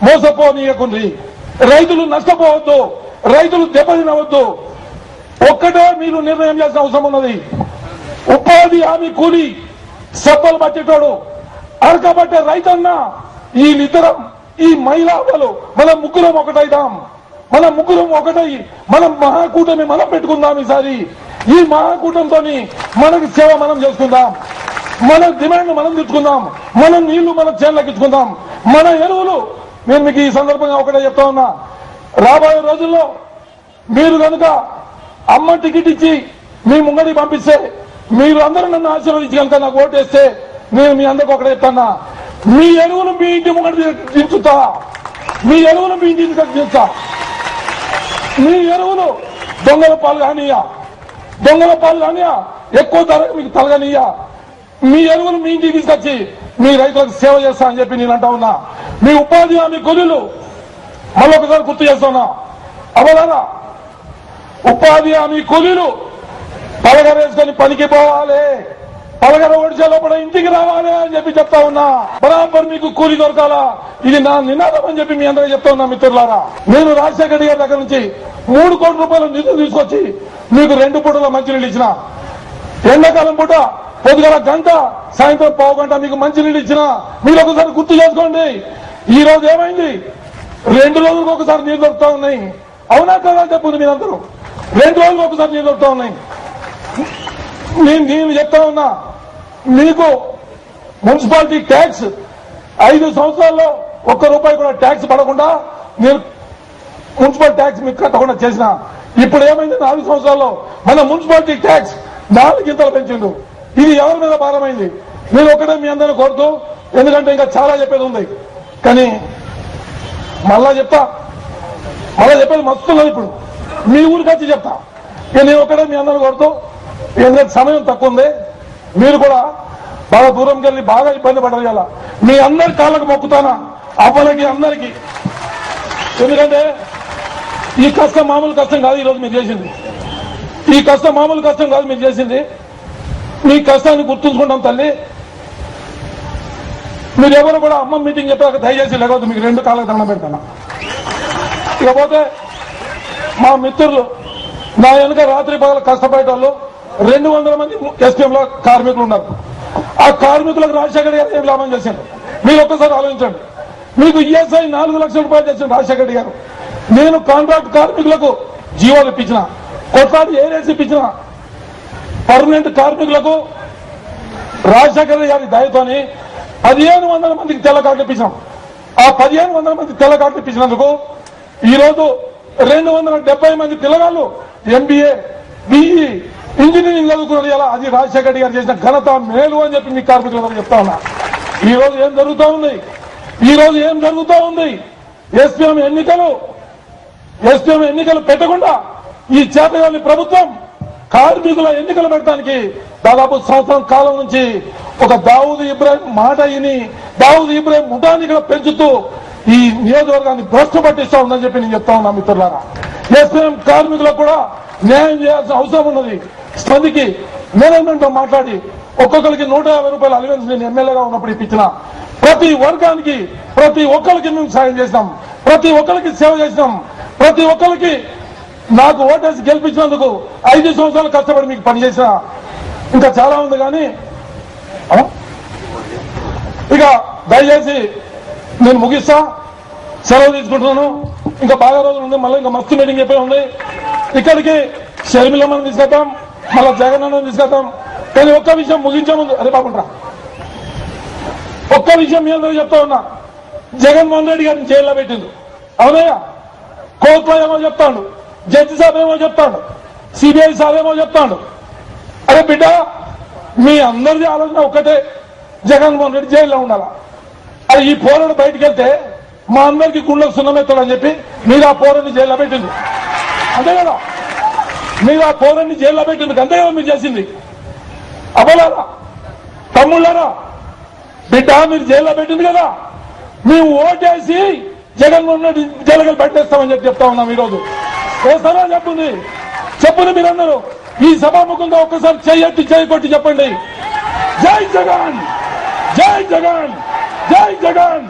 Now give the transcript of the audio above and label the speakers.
Speaker 1: మోసపోనీయకుండ్రి, రైతులు నష్టపోవద్దు, రైతులు దెబ్బతినవద్దు. ఒక్కటే మీరు నిర్ణయం చేసిన అవసరం ఉన్నది. ఉపాధి హామీ కూలి సబ్బలు పట్టేటోడు, అరకబట్టే రైతన్న, వీళ్ళిద్దరం, ఈ మహిళా వాళ్ళు, మనం ముగ్గురం ఒకటైదాం. మనం ముగ్గురం ఒకటై మనం మహాకూటమి మనం పెట్టుకుందాం. ఈసారి ఈ మహాకూటంతో మనకి సేవ మనం చేసుకుందాం, మన డిమాండ్ మనం తెచ్చుకుందాం, మన నీళ్లు మన చేనులకు ఇచ్చుకుందాం, మన ఎరువులు. నేను మీకు ఈ సందర్భంగా ఒకటే చెప్తా ఉన్నా, రాబోయే రోజుల్లో మీరు కనుక అమ్మ టికెట్ ఇచ్చి మీ ముంగడికి పంపిస్తే, మీరు అందరూ నన్ను ఆశీర్వదించి కనుక నాకు ఓటేస్తే, నేను మీ అందరికి ఒకటే చెప్తానా, మీ ఎరువులు మీ ఇంటి ముంగడి దించుతా, మీ ఎరువులు మీ ఇంటి దించుతా. మీ ఎరువులు దొంగల పాలు కానియా, దొంగల పాలు కానియా, ఎక్కువ ధరకు మీకు తలగనియా. మీ ఎరువులు మీ ఇంటికి తీసుకొచ్చి మీ రైతులకు సేవ చేస్తా అని చెప్పి నేను అంటా ఉన్నా. మీ ఉపాధి హామీ కూలీలు మళ్ళొకసారి గుర్తు చేస్తున్నా, అవలారా ఉపాధి హామీ కూలీలు పలగర వేసుకొని పనికి పోవాలి, పలగర ఒడిచే లోపల ఇంటికి రావాలి అని చెప్పి చెప్తా ఉన్నా. బరాబర్ మీకు కూలీ దొరకాలా, ఇది నా నినాదం అని చెప్పి మీ అందరికీ చెప్తా ఉన్నా. మిత్రులారా, నేను రాజశేఖర రెడ్డి గారి దగ్గర నుంచి 3 కోట్ల రూపాయల నిధులు తీసుకొచ్చి మీకు 2 పూటల మంచినీళ్ళు ఇచ్చిన. ఎండాకాలం పూట పొద్దుగల గంట, సాయంత్రం పావు గంట మీకు మంచినీళ్ళు ఇచ్చిన. మీరు ఒకసారి గుర్తు చేసుకోండి. ఈ రోజు ఏమైంది? 2 రోజులకు ఒకసారి నీళ్ళు దొరుకుతా ఉన్నాయి. అవునా కదా చెప్పుంది మీరందరూ. 2 రోజులకు ఒకసారి నీళ్ళు దొరుకుతా ఉన్నాయి. నేను చెప్తా ఉన్నా, మీకు మున్సిపాలిటీ ట్యాక్స్ 5 సంవత్సరాల్లో 1 రూపాయి కూడా ట్యాక్స్ పడకుండా నేను మున్సిపల్ ట్యాక్స్ మీకు కట్టకుండా చేసిన. ఇప్పుడు ఏమైంది? 4 సంవత్సరాల్లో మన మున్సిపాలిటీ ట్యాక్స్ 4 గింతలు పెంచిండు. ఇది ఎవరి మీద భారమైంది? నేను ఒకటే మీ అందరిని కోరుతూ, ఎందుకంటే ఇంకా చాలా చెప్పేది ఉంది, కానీ మళ్ళా చెప్పేది మస్తున్నది. ఇప్పుడు మీ ఊరికి వచ్చి చెప్తా. నేను ఒకటే మీ అందరిని కోరుతూ, ఎందుకంటే సమయం తక్కువ ఉంది, మీరు కూడా బాగా దూరంకి వెళ్ళి బాగా ఇబ్బంది పడాలి. మీ అందరి కాళ్ళకు మొక్కుతానా, అవ్వలకి అందరికీ. ఎందుకంటే ఈ కష్టం మామూలు కష్టం కాదు. ఈరోజు మీరు చేసింది ఈ కష్టం మామూలు కష్టం కాదు. మీరు చేసింది మీ కష్టాన్ని గుర్తుంచుకుంటాం తల్లి. మీరు ఎవరు కూడా అమ్మ మీటింగ్ చెప్పాక దయచేసి లేకపోతే మీకు 2 కాళ్ళకు దండం పెడతాను. ఇకపోతే మా మిత్రులు నా వెనుక రాత్రి పగలు కష్టపడే వాళ్ళు 200 మంది ఎస్పీఎంలో కార్మికులు ఉన్నారు. ఆ కార్మికులకు రాజశేఖర గారు ఏం లాభం చేశారు మీరు ఒక్కసారి ఆలోచించండి. మీకు ఈఎస్ఐ 4 లక్షల రూపాయలు చేశారు రాజశేఖర గారు. నేను కాంట్రాక్ట్ కార్మికులకు జీవోలు ఇప్పించిన, కొట్లాడి ఏరేసి ఇప్పించిన. పర్మనెంట్ కార్మికులకు రాజశేఖర గారి దయతోని 1500 మందికి తెల్ల కార్డు ఇప్పించాం. ఆ 1500 మంది తెల్ల కార్డు ఇప్పించినందుకు ఈరోజు 270 మంది పిల్లగాళ్ళు ఎంబీఏ, బిఈ, ఇంజనీరింగ్ చదువుకున్నారు. ఇలా అది రాజశేఖర గారు చేసిన ఘనత, మేలు అని చెప్పి మీ కార్మికులందరూ చెప్తా ఉన్నా. ఈ రోజు ఏం జరుగుతూ ఉంది? ఎస్పీఎం ఎన్నికలు పెట్టకుండా ఈ చేతగాని ప్రభుత్వం కార్మికుల ఎన్నికలు పెట్టడానికి దాదాపు సంవత్సరం కాలం నుంచి ఒక దావూద్ ఇబ్రాహిం మాట విని దావూద్ ఇబ్రాహిం ముఠాన్ని ఇక్కడ పెంచుతూ ఈ నియోజకవర్గాన్ని భ్రష్టు పట్టిస్తా ఉందని చెప్పి నేను చెప్తా ఉన్నా. మిత్రులారా, ఎస్పీఎం కార్మికులకు కూడా న్యాయం చేయాల్సిన అవసరం ఉన్నది. స్పందికి మేనేజ్మెంట్ తో మాట్లాడి ఒక్కొక్కరికి 150 రూపాయల అలవెన్స్ నేను ఎమ్మెల్యేగా ఉన్నప్పుడు ఇప్పించిన. ప్రతి వర్గానికి, ప్రతి ఒక్కరికి మేము సాయం చేసినాం, ప్రతి ఒక్కరికి సేవ చేసినాం, ప్రతి ఒక్కరికి నాకు ఓటేసి గెలిపించినందుకు 5 సంవత్సరాలు కష్టపడి మీకు పనిచేసిన. ఇంకా చాలా ఉంది, కానీ ఇక దయచేసి నేను ముగిస్తా, సెలవు తీసుకుంటున్నాను. ఇంకా బాగా రోజులు ఉంది, మళ్ళీ ఇంకా మస్తు మీటింగ్ చెప్పే ఉంది. ఇక్కడికి షర్మిలమ్మని తీసుకెళ్తాం, మళ్ళా జగన్ అన్నని తీసుకెళ్తాం. కానీ ఒక్క విషయం ముగించే ముందు, అరే బాగుంటా, ఒక్క విషయం మీ అందరూ చెప్తా ఉన్నా. జగన్మోహన్ రెడ్డి గారిని జైల్లో పెట్టిండు, అవునయ్యా. కోర్టులో ఏమో చెప్తాడు, జడ్జి సాబ్ ఏమో చెప్తాడు, సిబిఐ సాబ్ ఏమో చెప్తాడు. అరే బిడ్డ, మీ అందరిది ఆలోచన ఒక్కటే, జగన్మోహన్ రెడ్డి జైల్లో ఉండాలా. అది ఈ పోరాడు బయటికి వెళ్తే మా అందరికీ గుళ్ళకు సున్నమెత్తాడని చెప్పి మీరు ఆ పోరాన్ని జైల్లో పెట్టింది, అంతే కదా. మీరు ఆ పోరాన్ని జైల్లో పెట్టింది, అంతే కదా మీరు చేసింది. అవ్వలారా, తమ్ముళ్ళారా, బిడ్డ మీరు జైల్లో పెట్టింది కదా, మేము ఓటేసి జగన్మోహన్ రెడ్డి జైలుకి పెట్టేస్తామని చెప్పి చెప్తా ఉన్నాం. ఈరోజు వేస్తారా? చెప్పుని మీరందరూ ఈ సభాముఖంగా ఒక్కసారి చెయ్యెత్తి కొట్టి చెప్పండి, జై జగన్, జై జగన్, జై జగన్.